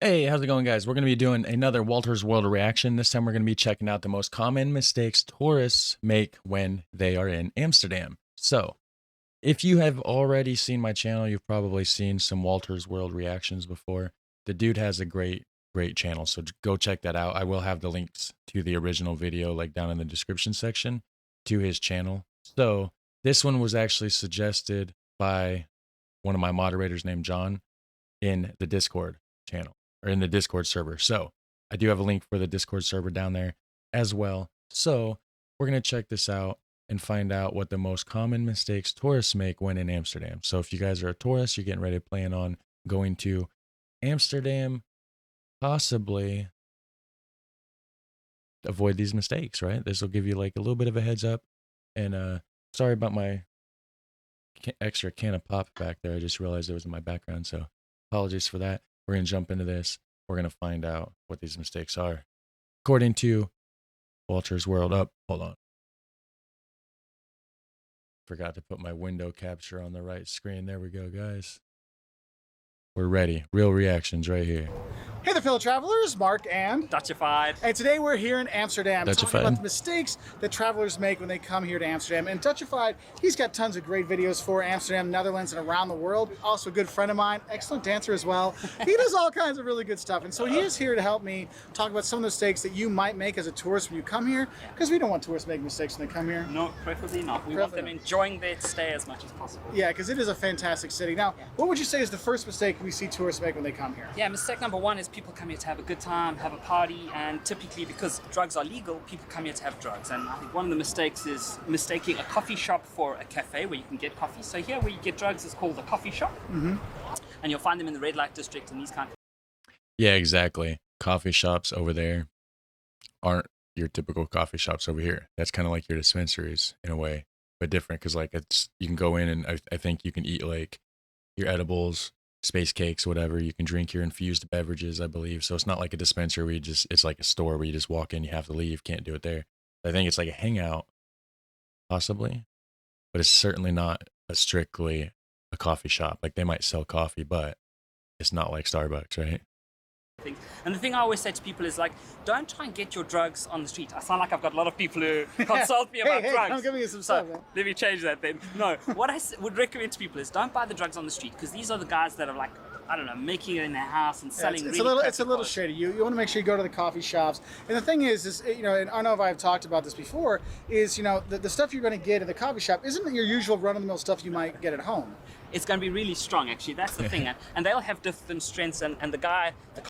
Hey, how's it going, guys? We're going to be doing another Walter's World reaction. This time we're going to be checking out the most common mistakes tourists make when they are in Amsterdam. So, if you have already seen my channel, you've probably seen some Walter's World reactions before. The dude has a great channel, so go check that out. I will have the links to the original video like down in the description section to his channel. So, this one was actually suggested by one of my moderators named John in the Discord channel or in the Discord server. So I do have a link for the Discord server down there as well. So we're going to check this out and find out what the most common mistakes tourists make when in Amsterdam. So if you guys are a tourist, you're getting ready to plan on going to Amsterdam, possibly avoid these mistakes, right? This will give you like a little bit of a heads up. And sorry about my extra can of pop back there. I just realized it was in my background. So apologies for that. We're going to jump into this. We're going to find out what these mistakes are. According to Walter's World Up. Hold on. Forgot to put my window capture on the right screen. There we go, guys. We're ready. Real reactions right here. Hey there, fellow travelers, Mark and Dutchified. And today we're here in Amsterdam talking Dutchified. about the mistakes that travelers make when they come here to Amsterdam. And Dutchified, he's got tons of great videos for Amsterdam, Netherlands, and around the world. Also a good friend of mine, excellent dancer as well. He does all kinds of really good stuff. And so he is here to help me talk about some of the mistakes that you might make as a tourist when you come here, because we don't want tourists making mistakes when they come here. No, preferably not. We want them enjoying their stay as much as possible. Yeah, because it is a fantastic city. Now, what would you say is the first mistake we see tourists make when they come here? Yeah, mistake number one is people come here to have a good time, have a party, and typically because drugs are legal, people come here to have drugs. And I think one of the mistakes is mistaking a coffee shop for a cafe where you can get coffee. So here where you get drugs is called a coffee shop. And you'll find them in the red light district and these kind of... Yeah, exactly. Coffee shops over there aren't your typical coffee shops over here. That's kind of like your dispensaries in a way, but different because like you can go in and I think you can eat like your edibles, space cakes, whatever. You can drink your infused beverages, I believe. So it's not like a dispensary where it's like a store where you just walk in, you have to leave, can't do it there. I think it's like a hangout, possibly, but it's certainly not strictly a coffee shop. Like they might sell coffee, but it's not like Starbucks, right? things. And the thing I always say to people is like, don't try and get your drugs on the street. I sound like I've got a lot of people who consult me about drugs. I'm giving you some stuff, man. Let me change that then. No, what I would recommend to people is don't buy the drugs on the street, because these are the guys that are like, I don't know, making it in their house and selling it's a little quality. shady. You want to make sure you go to the coffee shops. And the thing is, you know, and I don't know if I've talked about this before, is, you know, the stuff you're going to get at the coffee shop isn't your usual run-of-the-mill stuff you might get at home. It's going to be really strong, actually. That's the thing. And they'll have different strengths. And the guy, the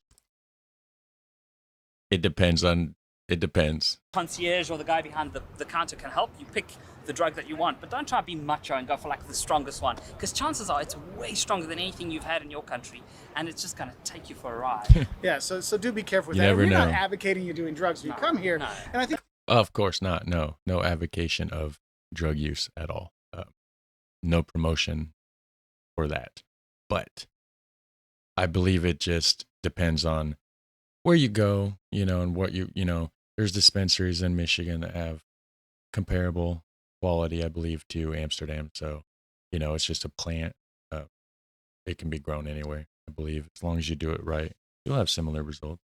It depends. concierge or the guy behind the counter can help you pick the drug that you want, but don't try to be macho and go for like the strongest one, because chances are it's way stronger than anything you've had in your country, and it's just going to take you for a ride. Yeah, so do be careful with You that. never We're know. not advocating you doing drugs when you come here, and I think Of course not. No advocation of drug use at all. No promotion for that. But I believe it just depends on where you go, you know, and what you know, there's dispensaries in Michigan that have comparable quality, I believe, to Amsterdam. So, you know, it's just a plant. It can be grown anywhere, I believe. As long as you do it right, you'll have similar results.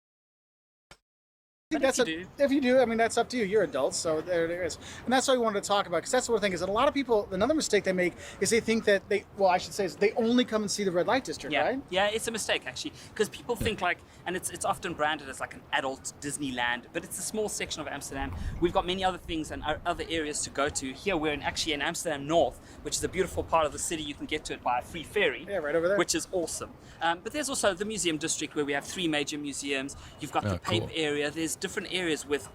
that's if you do, I mean, that's up to you. You're adults, so there it is. And that's what we wanted to talk about, because that's the thing is that a lot of people, another mistake they make is they think that I should say is they only come and see the red light district, right? Yeah, it's a mistake actually, because people think like, and it's often branded as like an adult Disneyland, but it's a small section of Amsterdam. We've got many other things and other areas to go to. Here we're actually in Amsterdam North, which is a beautiful part of the city. You can get to it by a free ferry. Yeah, right over there. Which is awesome. But there's also the museum district where we have 3 major museums. You've got the paper area. There's different areas with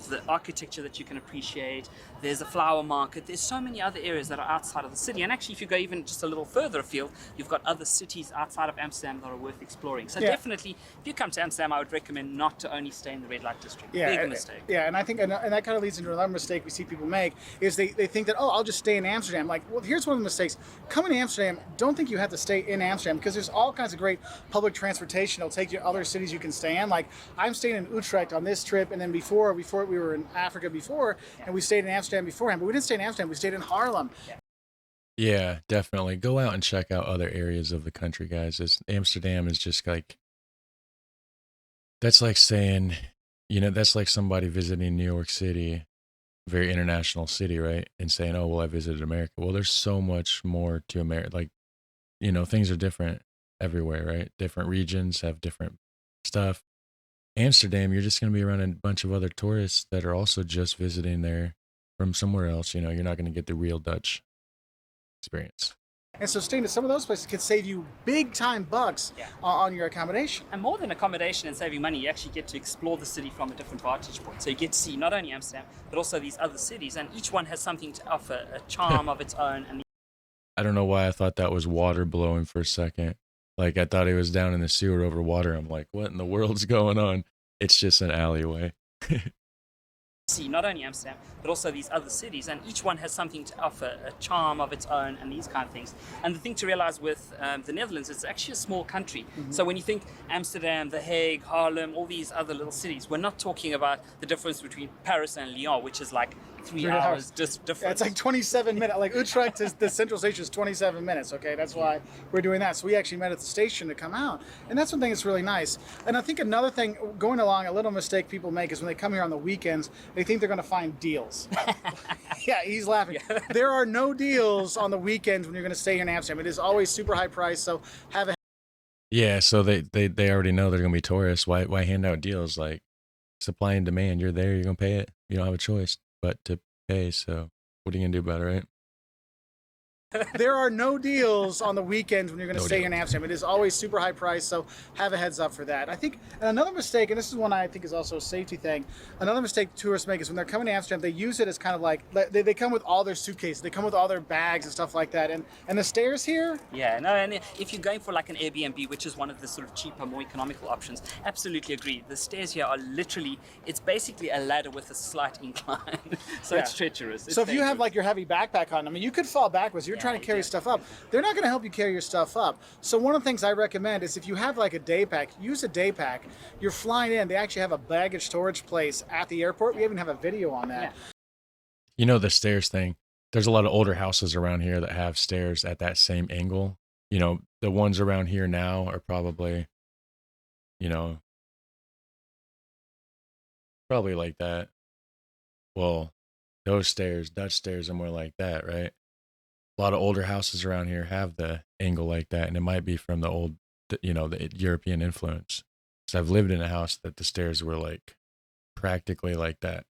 the architecture that you can appreciate. There's a flower market. There's so many other areas that are outside of the city. And actually, if you go even just a little further afield, you've got other cities outside of Amsterdam that are worth exploring. So definitely, if you come to Amsterdam, I would recommend not to only stay in the red light district. Big mistake. Yeah, and I think, and that kind of leads into another mistake we see people make, is they think that, oh, I'll just stay in Amsterdam. Like, well, here's one of the mistakes. Coming to Amsterdam, don't think you have to stay in Amsterdam, because there's all kinds of great public transportation. It'll take you to other cities you can stay in. Like, I'm staying in Utrecht on this trip, and then before we were in Africa before, and we stayed in Amsterdam beforehand, but we didn't stay in Amsterdam, we stayed in Haarlem. Yeah, definitely. Go out and check out other areas of the country, guys. Amsterdam is just like, That's like saying, that's like somebody visiting New York City, very international city, right? And saying, "Oh, well, I visited America." Well, there's so much more to America. Like, things are different everywhere, right? Different regions have different stuff. Amsterdam, you're just going to be around a bunch of other tourists that are also just visiting there from somewhere else. You're not going to get the real Dutch experience. And so staying at some of those places could save you big time bucks Yeah. on your accommodation. And more than accommodation and saving money, you actually get to explore the city from a different vantage point. So you get to see not only Amsterdam, but also these other cities, and each one has something to offer, a charm of its own. And I don't know why I thought that was water blowing for a second. Like, I thought it was down in the sewer over water. I'm like, what in the world's going on? It's just an alleyway. see not only Amsterdam, but also these other cities, and each one has something to offer, a charm of its own, and these kind of things. And the thing to realize with the Netherlands, it's actually a small country. So when you think Amsterdam, The Hague, Haarlem, all these other little cities, we're not talking about the difference between Paris and Lyon, which is like 3 hours difference. Yeah, it's like 27 minutes. Like Utrecht to the central station is 27 minutes. Okay, that's why we're doing that. So we actually met at the station to come out, and that's one thing that's really nice. And I think another thing going along, a little mistake people make is when they come here on the weekends, they think they're going to find deals. Yeah, he's laughing. Yeah. There are no deals on the weekends when you're going to stay here in Amsterdam. It is always super high price. So have a Yeah, so they already know they're gonna be tourists. Why hand out deals? Like, supply and demand. You're there, you're gonna pay it. You don't have a choice but to pay. So what are you gonna do about it, right? There are no deals on the weekends when you're going to No stay here in deals. Amsterdam. It is always super high price, so have a heads up for that. I think and another mistake, and this is one I think is also a safety thing, another mistake tourists make is when they're coming to Amsterdam, they use it as kind of like, they come with all their suitcases, they come with all their bags and stuff like that. And the stairs here, Yeah, no, and if you're going for like an Airbnb, which is one of the sort of cheaper, more economical options, absolutely agree. The stairs here are literally, it's basically a ladder with a slight incline. So it's Yeah. treacherous. It's so if you have dangerous. like your heavy backpack on, I mean, you could fall backwards. You're Yeah, trying to carry you stuff up. They're not going to help you carry your stuff up. So one of the things I recommend is if you have like a day pack, use a day pack. You're flying in. They actually have a baggage storage place at the airport. We even have a video on that. Yeah. The stairs thing. There's a lot of older houses around here that have stairs at that same angle. The ones around here now are probably, you know, probably like that. Well, those stairs, Dutch stairs, are more like that, right? A lot of older houses around here have the angle like that, and it might be from the European influence. So I've lived in a house that the stairs were like practically like that.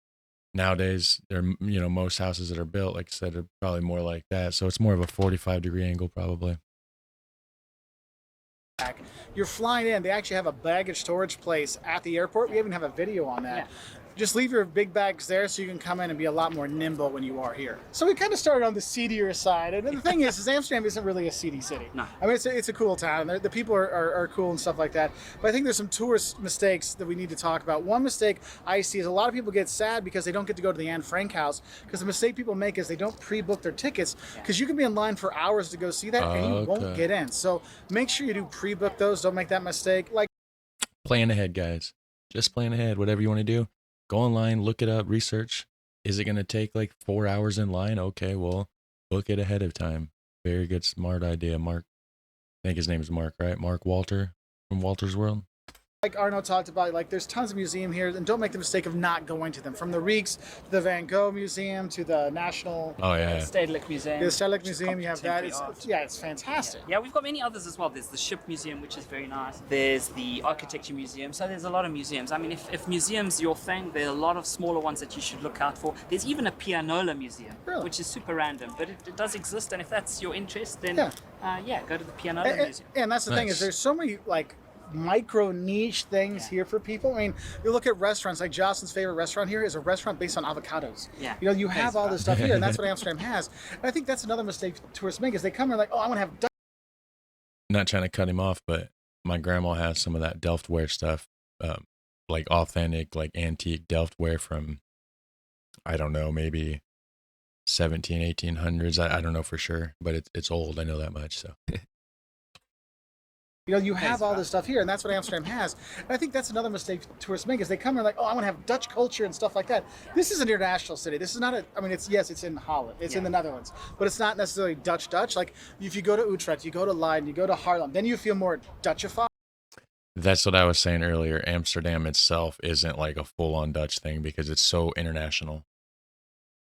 Nowadays, most houses that are built, like I said, are probably more like that. So it's more of a 45-degree angle, probably. You're flying in. They actually have a baggage storage place at the airport. We even have a video on that. Yeah. Just leave your big bags there so you can come in and be a lot more nimble when you are here. So we kind of started on the seedier side. And the thing is Amsterdam isn't really a seedy city. No. I mean, it's a cool town. The people are cool and stuff like that. But I think there's some tourist mistakes that we need to talk about. One mistake I see is a lot of people get sad because they don't get to go to the Anne Frank house. Because the mistake people make is they don't pre-book their tickets. Because you can be in line for hours to go see that and you won't Okay. get in. So make sure you do pre-book those. Don't make that mistake. Like, Plan ahead, guys. Just plan ahead. Whatever you want to do, go online, look it up, research. Is it going to take like 4 hours in line? Okay, well, book it ahead of time. Very good, smart idea, Mark. I think his name is Mark, right? Mark Walter from Walter's World. like Arno talked about, like there's tons of museum here, and don't make the mistake of not going to them. From the Rijks to the Van Gogh Museum to the National Oh yeah. Stedelijk Museum. the Stedelijk Museum, you have that. Contemporary It's, art. yeah, it's fantastic. Yeah, we've got many others as well. There's the Ship Museum, which is very nice. There's the Architecture Museum. So there's a lot of museums. I mean, if museums your thing, there are a lot of smaller ones that you should look out for. There's even a pianola museum, Really? which is super random, but it does exist. And if that's your interest, then Yeah. go to the pianola museum. And that's the thing is Nice. there's so many like micro niche things here for people. I mean, you look at restaurants, like Jocelyn's favorite restaurant here is a restaurant based on avocados. Yeah. You know, you have Thanks, all Bob. this stuff here, and that's what Amsterdam has. And I think that's another mistake tourists make is they come here like, oh, I want to have Not trying to cut him off, but my grandma has some of that Delftware stuff, like authentic, like antique Delftware from, I don't know, maybe 1800s. I don't know for sure, but it's old. I know that much. So You know, you have Thanks, all Bob. this stuff here, and that's what Amsterdam has. And I think that's another mistake tourists make is they come here like, oh, I want to have Dutch culture and stuff like that. This is an international city. This is not a. I mean, it's in Holland, it's in Yeah. the Netherlands, but it's not necessarily Dutch. Like if you go to Utrecht, you go to Leiden, you go to Haarlem, then you feel more Dutchified. That's what I was saying earlier. Amsterdam itself isn't like a full-on Dutch thing because it's so international.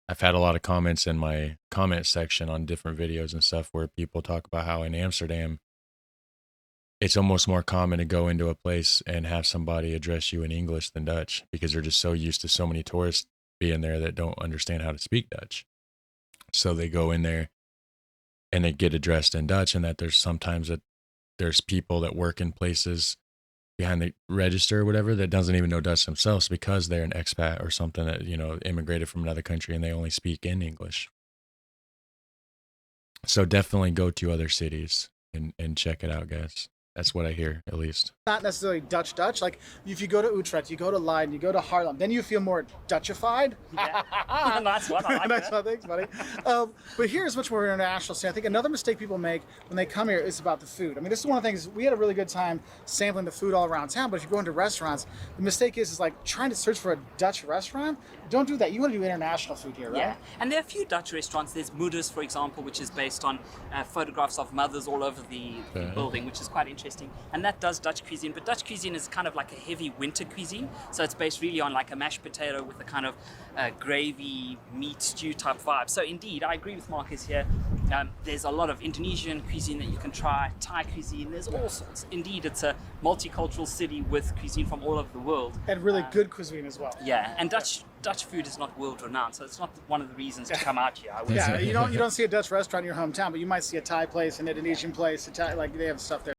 I've had a lot of comments in my comment section on different videos and stuff where people talk about how in Amsterdam, it's almost more common to go into a place and have somebody address you in English than Dutch because they're just so used to so many tourists being there that don't understand how to speak Dutch. So they go in there and they get addressed in Dutch, and that there's sometimes that there's people that work in places behind the register or whatever that doesn't even know Dutch themselves because they're an expat or something that, immigrated from another country and they only speak in English. So definitely go to other cities and check it out, guys. That's what I hear, at least. Not necessarily Dutch. Like if you go to Utrecht, you go to Leiden, you go to Haarlem, then you feel more Dutchified. Yeah. Nice one. I like Nice that. one, thanks, buddy. But here's much more international scene. I think another mistake people make when they come here is about the food. I mean, this is one of the things, we had a really good time sampling the food all around town, but if you go into restaurants, the mistake is like trying to search for a Dutch restaurant. Don't do that. You want to do international food here, right? Yeah, and there are a few Dutch restaurants. There's Moeders, for example, which is based on photographs of mothers all over the building, which is quite interesting. And that does Dutch cuisine, but Dutch cuisine is kind of like a heavy winter cuisine. So it's based really on like a mashed potato with a kind of gravy, meat stew type vibe. So indeed, I agree with Marcus here. There's a lot of Indonesian cuisine that you can try, Thai cuisine, there's all sorts. Indeed, it's a multicultural city with cuisine from all over the world. And really good cuisine as well. Yeah, and Dutch food is not world renowned, so it's not one of the reasons to come out here. I would Yeah, say. you don't see a Dutch restaurant in your hometown, but you might see a Thai place, an Indonesian place, like they have stuff there.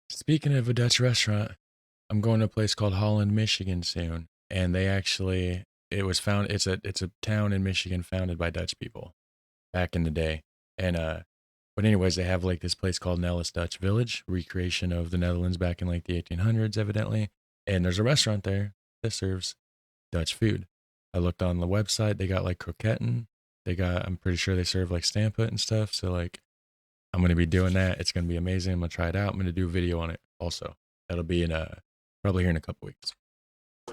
Speaking of a Dutch restaurant, I'm going to a place called Holland, Michigan soon, and it's a town in Michigan founded by Dutch people back in the day. And but anyways, they have like this place called Nellis Dutch Village, recreation of the Netherlands back in like the 1800s, evidently. And there's a restaurant there that serves Dutch food. I looked on the website, they got like croquetten. I'm pretty sure they serve like stamput and stuff. So like, I'm going to be doing that. It's going to be amazing. I'm going to try it out. I'm going to do a video on it also. That'll be probably here in a couple weeks.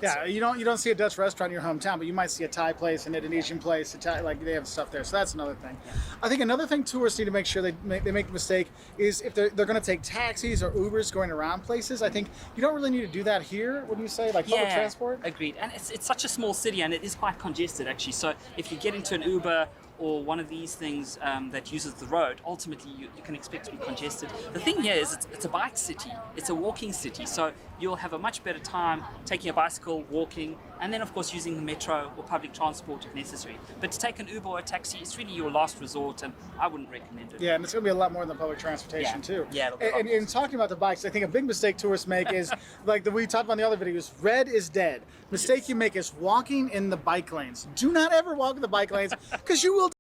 Yeah, you don't see a Dutch restaurant in your hometown, but you might see a Thai place, an Indonesian place, like they have stuff there. So that's another thing. I think another thing tourists need to make sure they make the mistake is if they're going to take taxis or Ubers going around places. I think you don't really need to do that here. What do you say? Like public transport? Agreed. And it's such a small city, and it is quite congested actually. So if you get into an Uber or one of these things that uses the road, ultimately you can expect to be congested. The thing here is it's a bike city, it's a walking city, so you'll have a much better time taking a bicycle, walking, and then of course using the metro or public transport if necessary. But to take an Uber or a taxi, it's really your last resort, and I wouldn't recommend it. Yeah, and it's going to be a lot more than public transportation too. Yeah, and talking about the bikes, I think a big mistake tourists make is, like we talked about in the other videos, red is dead. Mistake you make is walking in the bike lanes. Do not ever walk in the bike lanes because you will.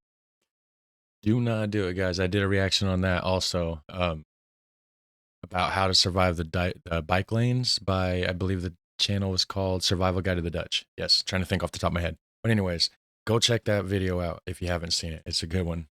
Do not do it, guys. I did a reaction on that also about how to survive the bike lanes by, I believe the channel was called Survival Guide to the Dutch. Yes, trying to think off the top of my head. But anyways, go check that video out if you haven't seen it. It's a good one.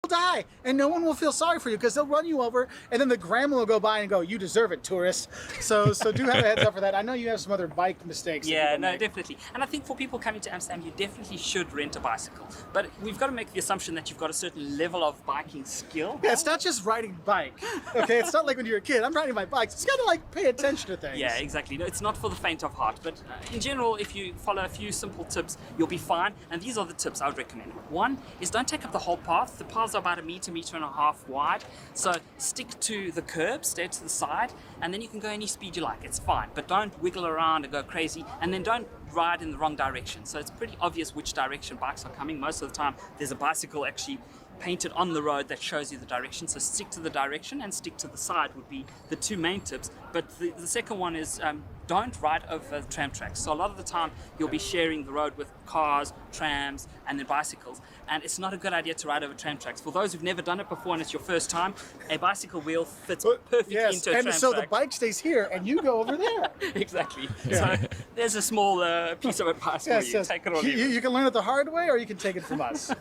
Die, and no one will feel sorry for you because they'll run you over, and then the grandma will go by and go, "You deserve it, tourist." So do have a heads up for that. I know you have some other bike mistakes. Yeah, no, definitely. And I think for people coming to Amsterdam, you definitely should rent a bicycle. But we've got to make the assumption that you've got a certain level of biking skill. Yeah, it's not just riding bike. Okay, it's not like when you're a kid. I'm riding my bike. It's got to like pay attention to things. Yeah, exactly. No, it's not for the faint of heart. But in general, if you follow a few simple tips, you'll be fine. And these are the tips I would recommend. One is don't take up the whole path. The paths are about a meter and a half wide, so stick to the curb, stay to the side, and then you can go any speed you like. It's fine, but don't wiggle around and go crazy, and then don't ride in the wrong direction. So it's pretty obvious which direction bikes are coming. Most of the time there's a bicycle actually painted on the road that shows you the direction, so stick to the direction and stick to the side would be the two main tips. But the second one is don't ride over tram tracks. So a lot of the time you'll be sharing the road with cars, trams, and then bicycles, and it's not a good idea to ride over tram tracks. For those who've never done it before and it's your first time, a bicycle wheel fits perfectly into a tram and so track. the bike stays here and you go over there. Exactly. So there's a small piece of advice for you. Take it or leave it. You can learn it the hard way, or you can take it from us.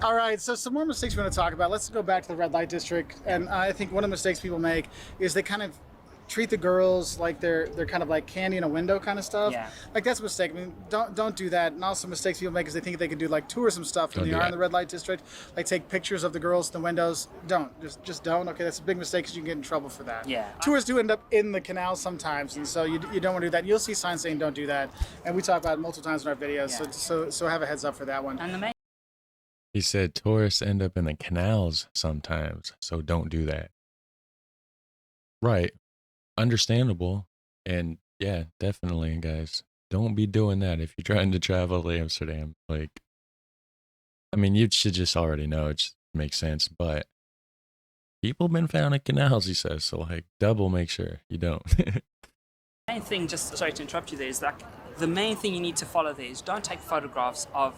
All right, so some more mistakes we want to talk about. Let's go back to the red light district. And I think one of the mistakes people make is they kind of treat the girls like they're kind of like candy in a window kind of stuff. Yeah. Like that's a mistake. I mean, don't do that. And also mistakes people make is they think they can do like tourism stuff when they are in the red light district, like take pictures of the girls in the windows. Don't just don't. Okay, that's a big mistake because you can get in trouble for that. Yeah. Tourists do end up in the canal sometimes, and so you don't want to do that. You'll see signs saying don't do that, and we talk about it multiple times in our videos. Yeah. So have a heads up for that one. And the main He said tourists end up in the canals sometimes, so don't do that. Right. Understandable. And yeah, definitely, guys. Don't be doing that if you're trying to travel to Amsterdam. Like, I mean, you should just already know. It just makes sense. But people been found in canals, he says. So, like, double make sure you don't. main thing, just sorry to interrupt you there, is like the main thing you need to follow there is don't take photographs of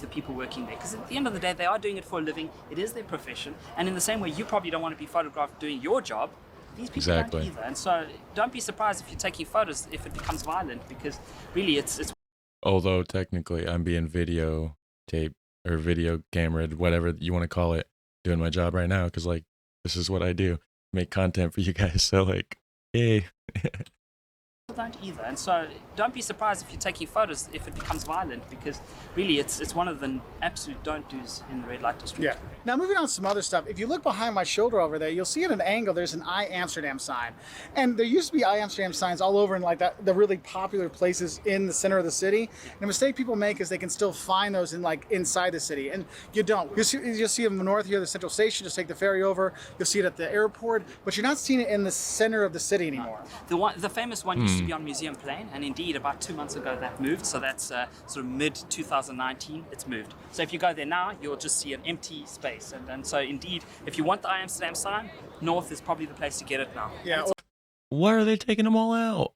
the people working there, because at the end of the day they are doing it for a living. It is their profession, and in the same way you probably don't want to be photographed doing your job. These people don't either, and so don't be surprised if you're taking photos if it becomes violent, because really it's Although technically I'm being video tape or video cameraed, whatever you want to call it, doing my job right now, because like this is what I do, make content for you guys. So like, hey. don't either, and so don't be surprised if you're taking photos if it becomes violent, because really it's one of the absolute don't do's in the red light district. Yeah. Now moving on to some other stuff. If you look behind my shoulder over there, you'll see at an angle there's an I Amsterdam sign, and there used to be I Amsterdam signs all over in like the really popular places in the center of the city. And the mistake people make is they can still find those in like inside the city, and you don't. You'll see them north here, the central station. Just take the ferry over. You'll see it at the airport, but you're not seeing it in the center of the city anymore. The famous one used to be on Museum Plain, and indeed about 2 months ago that moved, so that's sort of mid 2019 it's moved. So if you go there now, you'll just see an empty space, and so indeed if you want the I Amsterdam sign, north is probably the place to get it now. Yeah. Why are they taking them all out?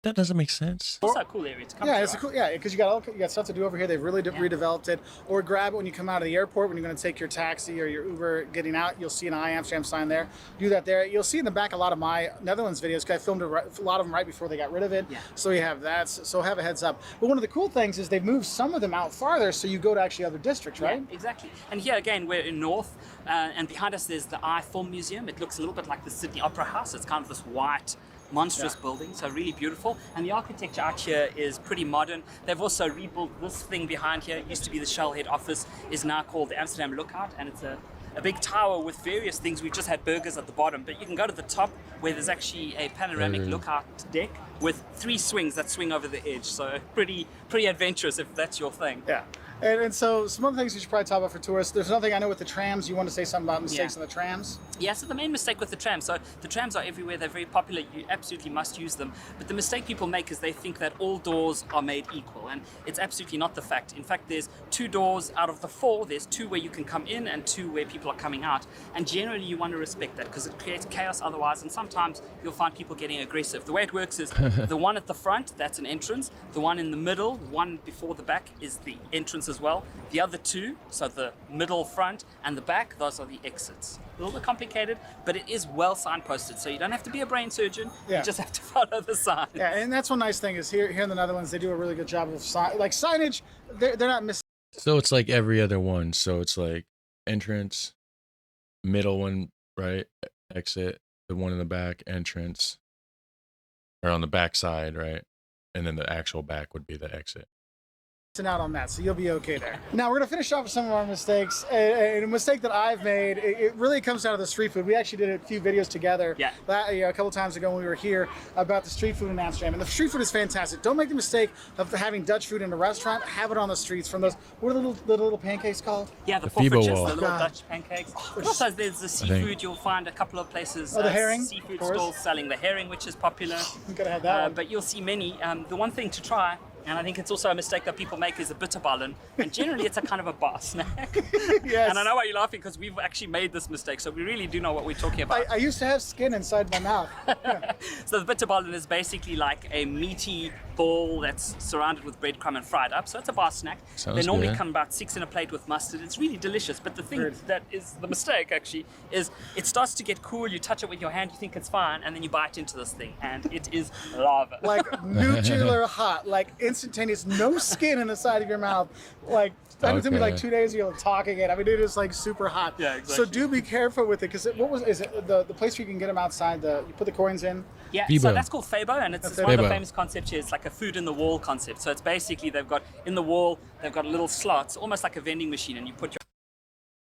That doesn't make sense. It's also a cool area to come to. Yeah, it's a cool. Yeah, because you got stuff to do over here. They've really redeveloped it. Or grab it when you come out of the airport when you're going to take your taxi or your Uber getting out. You'll see an I Amsterdam sign there. Do that there. You'll see in the back a lot of my Netherlands videos because I filmed a lot of them right before they got rid of it. Yeah. So you have that. So have a heads up. But one of the cool things is they've moved some of them out farther, so you go to actually other districts, right? Yeah, exactly. And here again, we're in north, and behind us there's the I Film Museum. It looks a little bit like the Sydney Opera House. It's kind of this white, monstrous building, so really beautiful. And the architecture out here is pretty modern. They've also rebuilt this thing behind here. It used to be the Shell head office, is now called the Amsterdam Lookout, and it's a big tower with various things. We've just had burgers at the bottom, but you can go to the top where there's actually a panoramic lookout deck with 3 swings that swing over the edge. So pretty adventurous if that's your thing. Yeah. And so some other things we should probably talk about for tourists. There's another thing I know with the trams. You want to say something about mistakes on the trams? Yeah, so the main mistake with the trams, so the trams are everywhere, they're very popular, you absolutely must use them, but the mistake people make is they think that all doors are made equal, and it's absolutely not the fact. In fact, there's 2 doors out of the 4, there's 2 where you can come in and 2 where people are coming out, and generally you want to respect that because it creates chaos otherwise, and sometimes you'll find people getting aggressive. The way it works is the one at the front, that's an entrance, the one in the middle, one before the back is the entrance as well. The other 2, so the middle, front, and the back, those are the exits. A little bit complicated, but it is well signposted, so you don't have to be a brain surgeon. Yeah. You just have to follow the sign. Yeah, and that's one nice thing is here in the Netherlands they do a really good job of signage. They're not missing. So it's like every other one. So it's like entrance, middle one, right? Exit, the one in the back, entrance, or on the back side, right? And then the actual back would be the exit. Out on that, so you'll be okay there. Now we're gonna finish off with some of our mistakes. A mistake that I've made, it really comes down to the street food. We actually did a few videos together a couple times ago when we were here about the street food in Amsterdam, and the street food is fantastic. Don't make the mistake of having Dutch food in a restaurant. Have it on the streets from those, what are the little pancakes called? Yeah, the Fibo poffertjes, wall. the little Dutch pancakes. But also there's the seafood. You'll find a couple of places, the herring, seafood stalls selling the herring, which is popular. We gotta have that one. But you'll see many. The one thing to try, and I think it's also a mistake that people make, is a bitterballen, and generally it's a kind of a bar snack. Yes. And I know why you're laughing, because we've actually made this mistake, so we really do know what we're talking about. I used to have skin inside my mouth. So the bitterballen is basically like a meaty ball that's surrounded with breadcrumb and fried up, so it's a bar snack. They normally come about 6 in a plate with mustard. It's really delicious, but the thing that is the mistake actually is it starts to get cool, you touch it with your hand, you think it's fine, and then you bite into this thing, and it is lava. Like nuclear hot, like instantaneous, no skin in the side of your mouth. Like, that took me like 2 days ago talking it. I mean, it is like super hot. Yeah, exactly. So do be careful with it, because is it the place where you can get them outside? You put the coins in. Yeah, Febo. so that's called Febo, and it's one of Febo. the famous concepts here. It's like a food in the wall concept. So it's basically they've got in the wall, they've got little slots, almost like a vending machine, and you put your.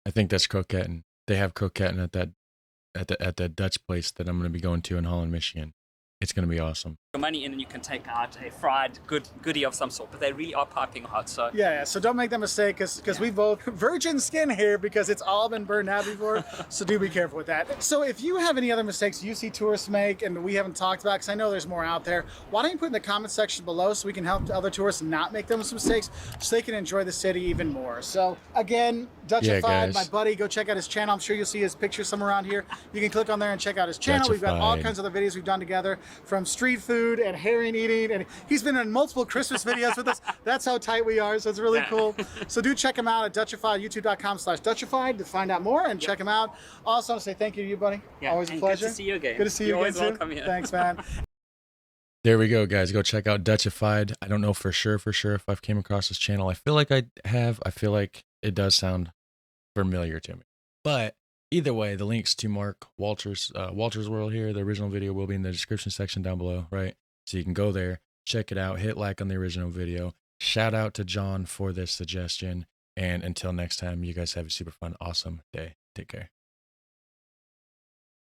I think that's croquetin. They have croquetin at that Dutch place that I'm going to be going to in Holland, Michigan. It's going to be awesome. Money in, and you can take out a fried goodie of some sort, but they really are piping hot. So yeah, so don't make that mistake, because we both virgin skin here, because it's all been burned out before. So do be careful with that. So if you have any other mistakes you see tourists make and we haven't talked about, because I know there's more out there, why don't you put in the comment section below so we can help other tourists not make those mistakes, so they can enjoy the city even more. So again, Dutchified, my buddy, go check out his channel. I'm sure you'll see his picture somewhere around here. You can click on there and check out his channel. We've got all kinds of other videos we've done together, from street food and herring eating, and he's been in multiple Christmas videos with us. That's how tight we are, so it's really cool. So do check him out at Dutchified, youtube.com/Dutchified to find out more and check him out. Also, I want to say thank you to you, buddy. Yeah, always a pleasure. Good to see you again. Good to see you again, too. Welcome here. Thanks, man. There we go, guys. Go check out Dutchified. I don't know for sure if I've came across this channel. I feel like I have. I feel like it does sound familiar to me. But either way, the links to Mark Walter's World here, the original video, will be in the description section down below, right? So you can go there, check it out, hit like on the original video. Shout out to John for this suggestion. And until next time, you guys have a super fun, awesome day. Take care.